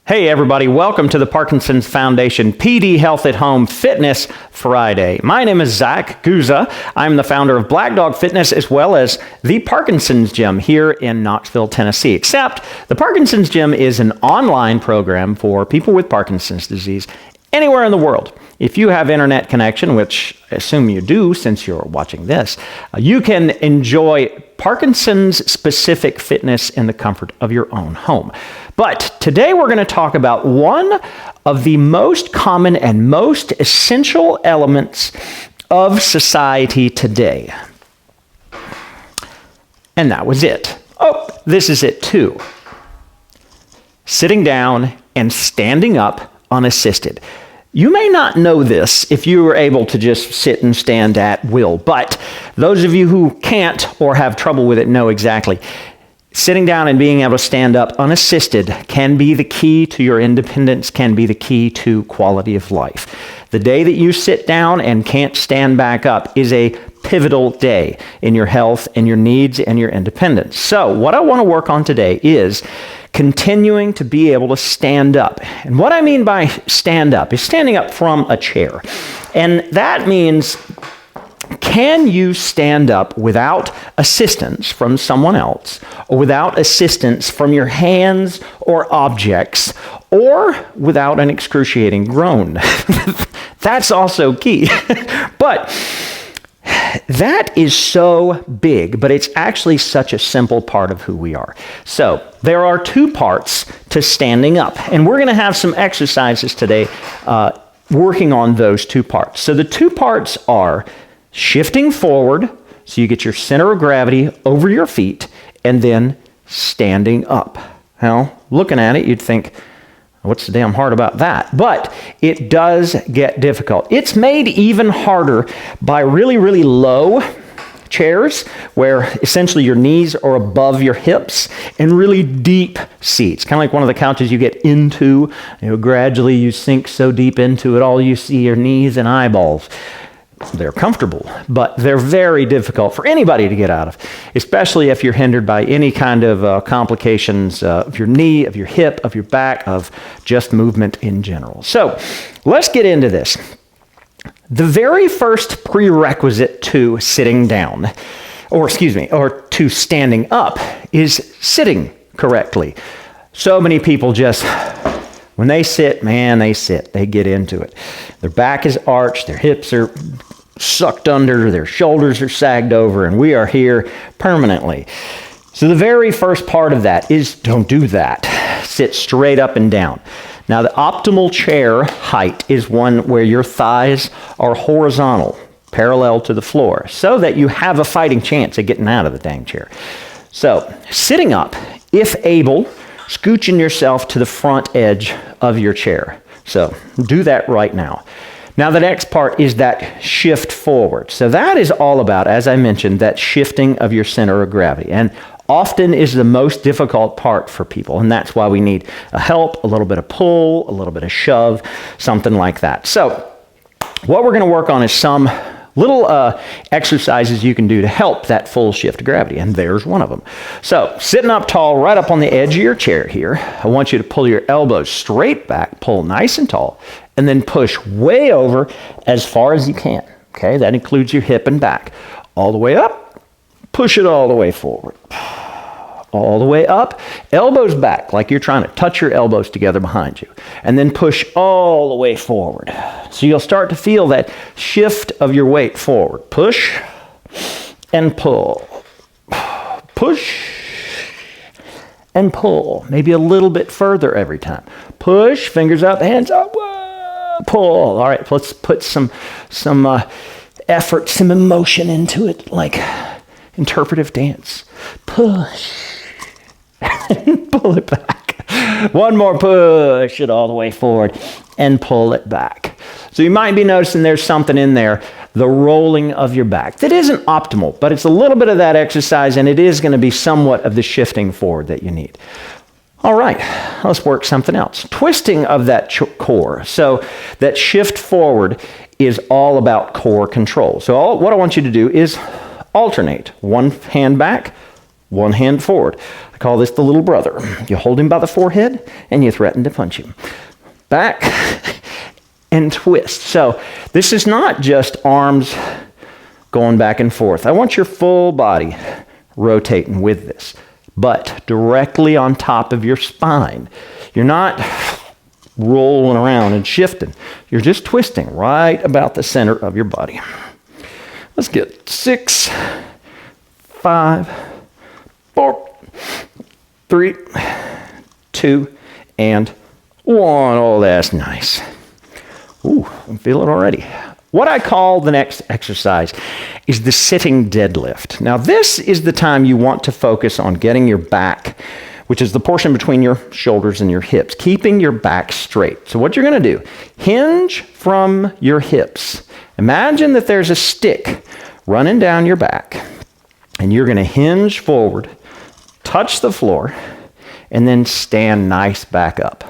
Hey everybody, welcome to the Parkinson's Foundation PD Health at Home Fitness Friday. My name is Zach Guza. I'm the founder of Black Dog Fitness as well as the Parkinson's Gym here in Knoxville, Tennessee. Except the Parkinson's Gym is an online program for people with Parkinson's disease anywhere in the world. If you have internet connection, which I assume you do since you're watching this, you can enjoy Parkinson's specific fitness in the comfort of your own home. But today we're going to talk about one of the most common and most essential elements of society today. And that was it. Oh, this is it too. Sitting down and standing up unassisted. You may not know this if you were able to just sit and stand at will, but those of you who can't or have trouble with it know exactly. Sitting down and being able to stand up unassisted can be the key to your independence, can be the key to quality of life. The day that you sit down and can't stand back up is a pivotal day in your health and your needs and your independence. So what I want to work on today is continuing to be able to stand up. And what I mean by stand up is standing up from a chair. And that means, can you stand up without assistance from someone else, or without assistance from your hands or objects, or without an excruciating groan? That's also key. But that is so big, but it's actually such a simple part of who we are. So there are two parts to standing up, and we're going to have some exercises today working on those two parts. So the two parts are shifting forward, so you get your center of gravity over your feet, and then standing up. Now, looking at it, you'd think, what's the damn hard about that? But it does get difficult. It's made even harder by really, really low chairs where essentially your knees are above your hips, and really deep seats, kind of like one of the couches you get into. Gradually you sink so deep into it, all you see are knees and eyeballs. They're comfortable, but they're very difficult for anybody to get out of, especially if you're hindered by any kind of complications of your knee, of your hip, of your back, of just movement in general. So let's get into this. The very first prerequisite to sitting down, or to standing up, is sitting correctly. So many people just, when they sit, they get into it. Their back is arched, their hips are sucked under, their shoulders are sagged over, and we are here permanently. So the very first part of that is don't do that. Sit straight up and down. Now the optimal chair height is one where your thighs are horizontal, parallel to the floor, so that you have a fighting chance of getting out of the dang chair. So sitting up, if able, scooching yourself to the front edge of your chair. So do that right now. Now the next part is that shift forward. So that is all about, as I mentioned, that shifting of your center of gravity. And often is the most difficult part for people. And that's why we need a help, a little bit of pull, a little bit of shove, something like that. So what we're going to work on is some little exercises you can do to help that full shift of gravity, and there's one of them. So, sitting up tall, right up on the edge of your chair here, I want you to pull your elbows straight back, pull nice and tall, and then push way over as far as you can. Okay, that includes your hip and back. All the way up, push it all the way forward. All the way up, elbows back, like you're trying to touch your elbows together behind you. And then push all the way forward. So you'll start to feel that shift of your weight forward. Push and pull. Push and pull. Maybe a little bit further every time. Push, fingers up, hands up, pull. All right, let's put some effort, some emotion into it, like interpretive dance. Push. And pull it back. One more, push it all the way forward and pull it back. So you might be noticing there's something in there, the rolling of your back. That isn't optimal, but it's a little bit of that exercise, and it is going to be somewhat of the shifting forward that you need. All right, let's work something else. Twisting of that core. So that shift forward is all about core control. So what I want you to do is alternate. One hand back, One hand forward. I call this the little brother. You hold him by the forehead and you threaten to punch him. Back and twist. So this is not just arms going back and forth. I want your full body rotating with this, but directly on top of your spine. You're not rolling around and shifting. You're just twisting right about the center of your body. Let's get 6, 5, 4, 3, 2, and 1. Oh, that's nice. Ooh, I'm feeling it already. What I call the next exercise is the sitting deadlift. Now, this is the time you want to focus on getting your back, which is the portion between your shoulders and your hips, keeping your back straight. So what you're going to do, hinge from your hips. Imagine that there's a stick running down your back, and you're going to hinge forward, touch the floor, and then stand nice back up.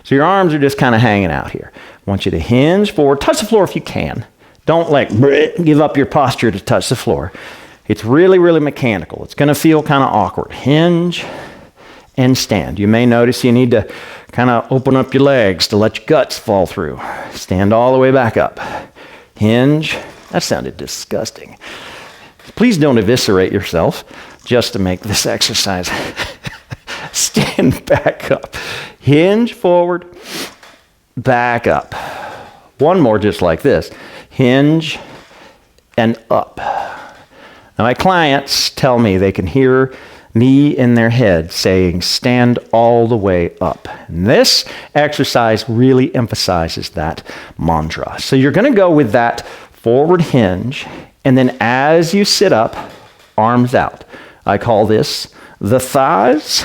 So your arms are just kind of hanging out here. I want you to hinge forward, touch the floor if you can. Don't give up your posture to touch the floor. It's really, really mechanical. It's going to feel kind of awkward. Hinge and stand. You may notice you need to kind of open up your legs to let your guts fall through. Stand all the way back up. Hinge. That sounded disgusting. Please don't eviscerate yourself just to make this exercise. Stand back up. Hinge forward, back up. One more just like this. Hinge and up. Now my clients tell me they can hear me in their head saying, stand all the way up. And this exercise really emphasizes that mantra. So you're going to go with that forward hinge, and then as you sit up, arms out. I call this the thighs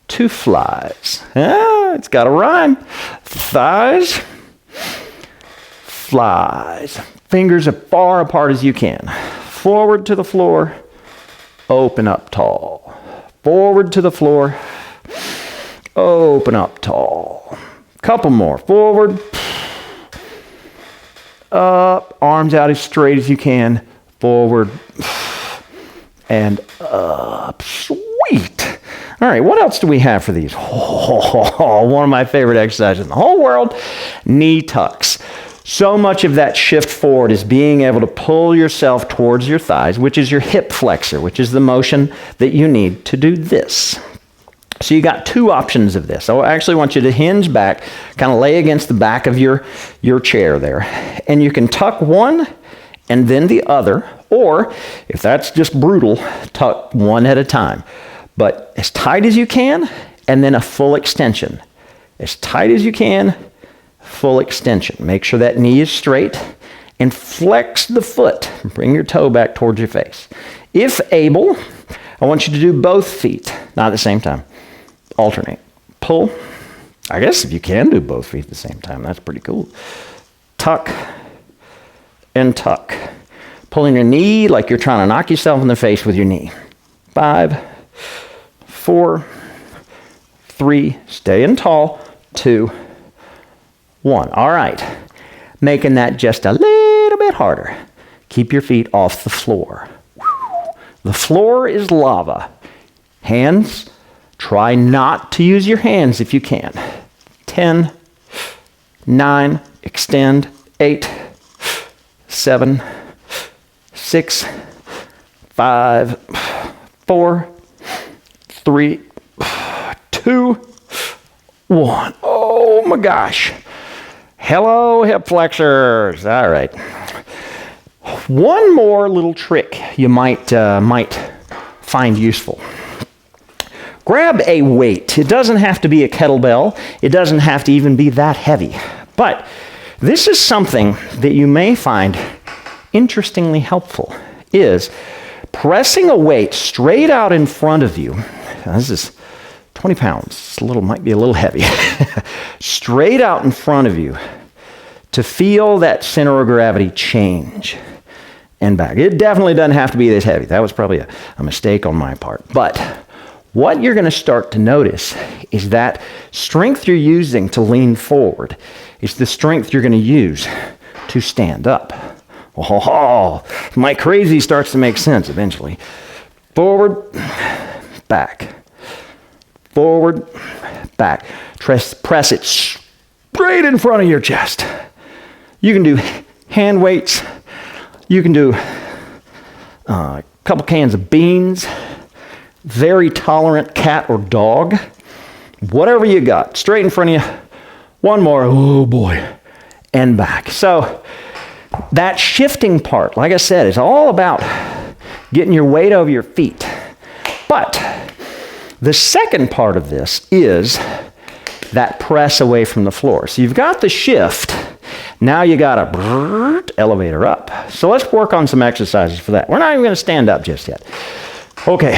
to flies. It's got a rhyme. Thighs, flies. Fingers as far apart as you can. Forward to the floor, open up tall. Forward to the floor, open up tall. Couple more. Forward, up, arms out as straight as you can. Forward, and up. Sweet. All right, what else do we have for these? One of my favorite exercises in the whole world, knee tucks. So much of that shift forward is being able to pull yourself towards your thighs, which is your hip flexor, which is the motion that you need to do this. So you got two options of this. I actually want you to hinge back, kind of lay against the back of your chair there. And you can tuck one and then the other, or if that's just brutal, tuck one at a time. But as tight as you can, and then a full extension. As tight as you can, full extension. Make sure that knee is straight and flex the foot. Bring your toe back towards your face. If able, I want you to do both feet, not at the same time. Alternate. Pull. I guess if you can do both feet at the same time, that's pretty cool. Tuck and tuck. Pulling your knee like you're trying to knock yourself in the face with your knee. 5, 4, 3, staying tall, 2, 1. All right. Making that just a little bit harder. Keep your feet off the floor. The floor is lava. Hands, try not to use your hands if you can. 10, 9, extend, 8, 7, 6, 5, 4, 3, 2, 1. Oh my gosh. Hello, hip flexors. All right. One more little trick you might find useful. Grab a weight. It doesn't have to be a kettlebell. It doesn't have to even be that heavy. But this is something that you may find interestingly helpful, is pressing a weight straight out in front of you. Now, this is 20 pounds. Might be a little heavy. Straight out in front of you to feel that center of gravity change and back. It definitely doesn't have to be this heavy. That was probably a mistake on my part. But what you're going to start to notice is that strength you're using to lean forward is the strength you're going to use to stand up. Oh, my crazy starts to make sense eventually. Forward, back. Forward, back. Press it straight in front of your chest. You can do hand weights. You can do a couple cans of beans. Very tolerant cat or dog. Whatever you got. Straight in front of you. One more. Oh boy. And back. So that shifting part, like I said, is all about getting your weight over your feet. But the second part of this is that press away from the floor. So you've got the shift. Now you got to elevator up. So let's work on some exercises for that. We're not even going to stand up just yet. Okay,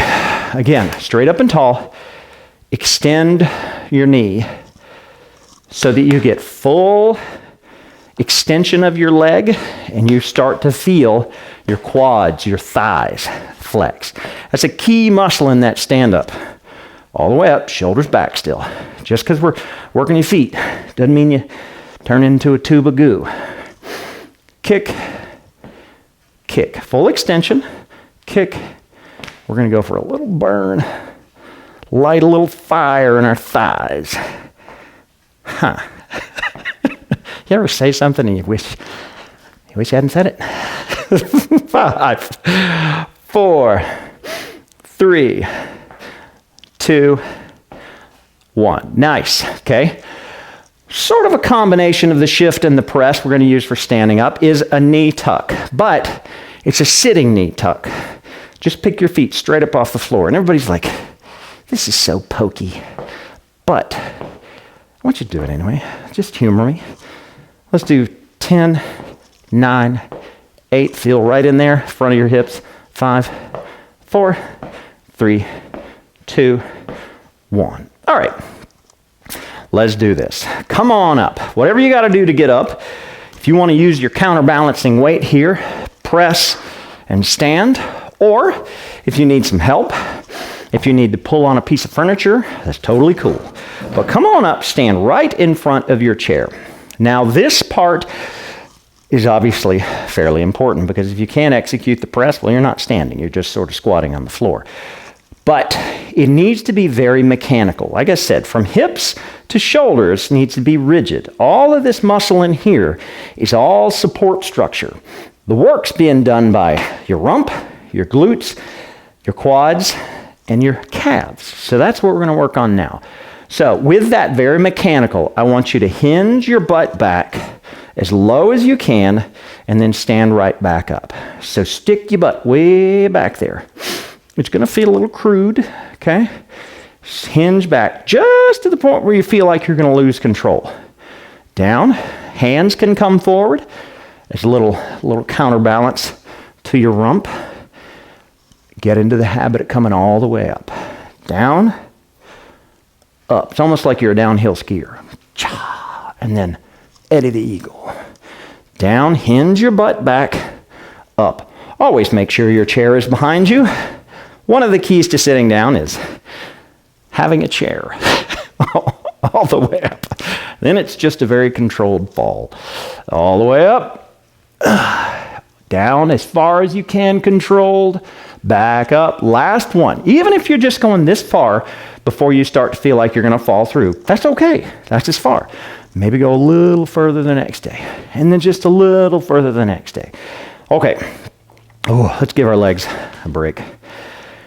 again, straight up and tall. Extend your knee so that you get full extension of your leg and you start to feel your quads, your thighs flex. That's a key muscle in that stand-up. All the way up, shoulders back still. Just because we're working your feet doesn't mean you turn into a tube of goo. Kick, kick. Full extension, kick. We're going to go for a little burn. Light a little fire in our thighs. Huh. You ever say something and you wish you hadn't said it? 5, 4, 3, 2, 1. Nice, okay? Sort of a combination of the shift and the press we're going to use for standing up is a knee tuck, but it's a sitting knee tuck. Just pick your feet straight up off the floor. And everybody's like, this is so pokey. But I want you to do it anyway. Just humor me. Let's do 10, 9, 8. Feel right in there, front of your hips. 5, 4, 3, 2, 1. All right. Let's do this. Come on up. Whatever you got to do to get up. If you want to use your counterbalancing weight here, press and stand. Or if you need some help, if you need to pull on a piece of furniture, that's totally cool. But come on up, stand right in front of your chair. Now this part is obviously fairly important because if you can't execute the press, well, you're not standing. You're just sort of squatting on the floor. But it needs to be very mechanical. Like I said, from hips to shoulders needs to be rigid. All of this muscle in here is all support structure. The work's being done by your rump, your glutes, your quads, and your calves. So that's what we're going to work on now. So with that very mechanical, I want you to hinge your butt back as low as you can and then stand right back up. So stick your butt way back there. It's going to feel a little crude, okay? Hinge back just to the point where you feel like you're going to lose control. Down, hands can come forward. There's a little counterbalance to your rump. Get into the habit of coming all the way up. Down, up. It's almost like you're a downhill skier. And then Eddie the Eagle. Down, hinge your butt back, up. Always make sure your chair is behind you. One of the keys to sitting down is having a chair all the way up. Then it's just a very controlled fall. All the way up, down as far as you can, controlled, back up. Last one. Even if you're just going this far before you start to feel like you're going to fall through, that's okay. That's as far. Maybe go a little further the next day, and then just a little further the next day. Okay. Oh, let's give our legs a break.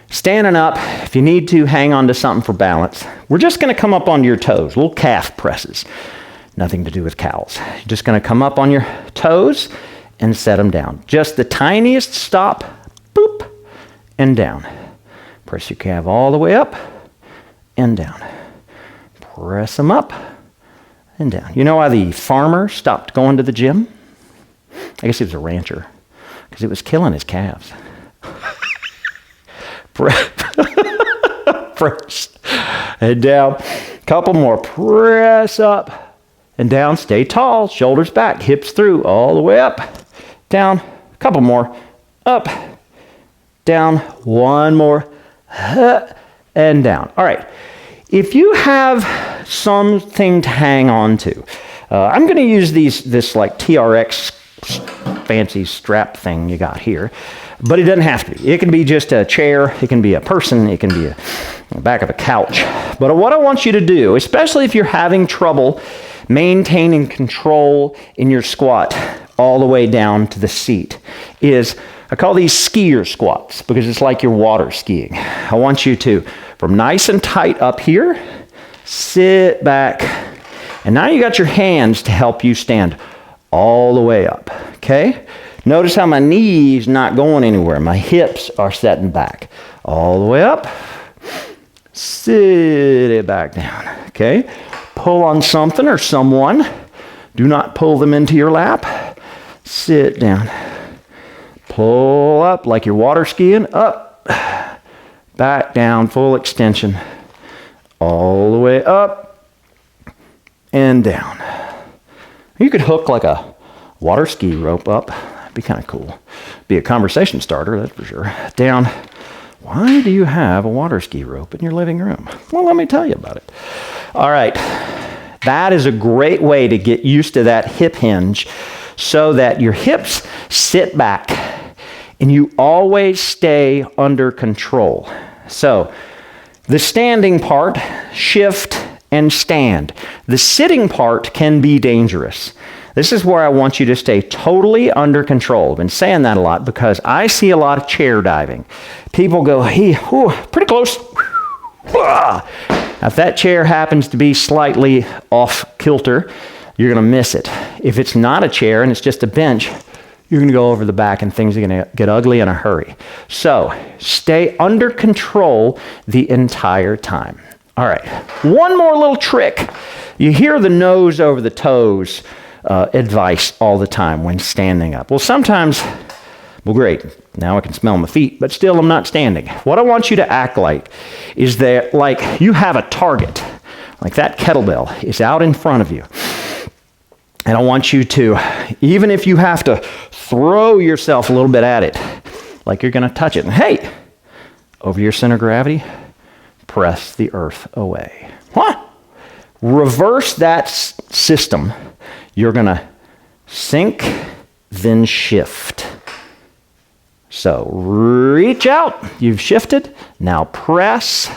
Standing up, if you need to, hang on to something for balance. We're just going to come up onto your toes, little calf presses. Nothing to do with cows. You're just going to come up on your toes and set them down. Just the tiniest stop, boop, and down. Press your calf all the way up and down. Press them up and down. You know why the farmer stopped going to the gym? I guess he was a rancher, because it was killing his calves. Press and down. Couple more. Press up and down. Stay tall. Shoulders back. Hips through. All the way up. Down. Couple more. Up. Down. One more. And down. All right. If you have something to hang on to, I'm going to use this like TRX fancy strap thing you got here. But it doesn't have to be. It can be just a chair. It can be a person. It can be the back of a couch. But what I want you to do, especially if you're having trouble maintaining control in your squat all the way down to the seat, is I call these skier squats because it's like you're water skiing. I want you to, from nice and tight up here, sit back, and now you got your hands to help you stand all the way up, okay? Notice how my knees not going anywhere. My hips are setting back. All the way up. Sit it back down, okay? Pull on something or someone. Do not pull them into your lap. Sit down. Pull up like you're water skiing. Up. Back down, full extension. All the way up and down. You could hook like a water ski rope up. Be kind of cool. Be a conversation starter, that's for sure. Down. Why do you have a water ski rope in your living room? Well, let me tell you about it. All right. That is a great way to get used to that hip hinge so that your hips sit back and you always stay under control. So the standing part, shift and stand. The sitting part can be dangerous. This is where I want you to stay totally under control. I've been saying that a lot because I see a lot of chair diving. People go, hey, pretty close. Now, if that chair happens to be slightly off kilter, you're going to miss it. If it's not a chair and it's just a bench, you're going to go over the back and things are going to get ugly in a hurry. So stay under control the entire time. All right, one more little trick. You hear the nose over the toes advice all the time when standing up. Well, sometimes, well, great, now I can smell my feet, but still I'm not standing. What I want you to act like is that like you have a target, like that kettlebell is out in front of you. And I want you to, even if you have to throw yourself a little bit at it, like you're going to touch it, and hey, over your center of gravity, press the earth away. What? Reverse that system. You're going to sink, then shift. So reach out. You've shifted. Now press.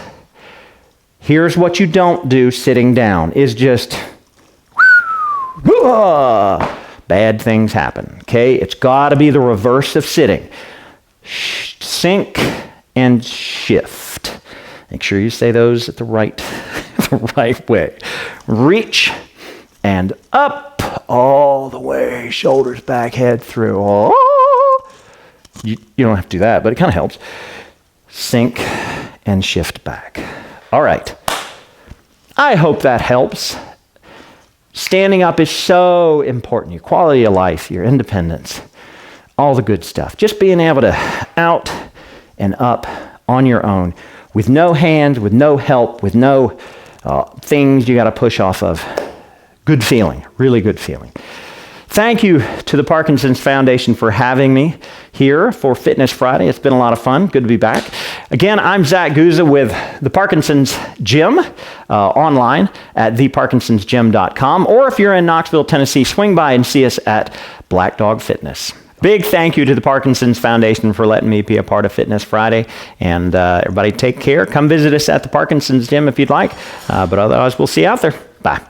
Here's what you don't do sitting down is just bad things happen. Okay? It's got to be the reverse of sitting. Sink and shift. Make sure you say those at the right way. Reach and up. All the way, shoulders back, head through. Oh. You don't have to do that, but it kind of helps. Sink and shift back. All right. I hope that helps. Standing up is so important. Your quality of life, your independence, all the good stuff. Just being able to out and up on your own with no hands, with no help, with no things you got to push off of. Good feeling, really good feeling. Thank you to the Parkinson's Foundation for having me here for Fitness Friday. It's been a lot of fun. Good to be back. Again, I'm Zach Guza with the Parkinson's Gym online at theparkinsonsgym.com. Or if you're in Knoxville, Tennessee, swing by and see us at Black Dog Fitness. Big thank you to the Parkinson's Foundation for letting me be a part of Fitness Friday. And everybody take care. Come visit us at the Parkinson's Gym if you'd like. But otherwise, we'll see you out there. Bye.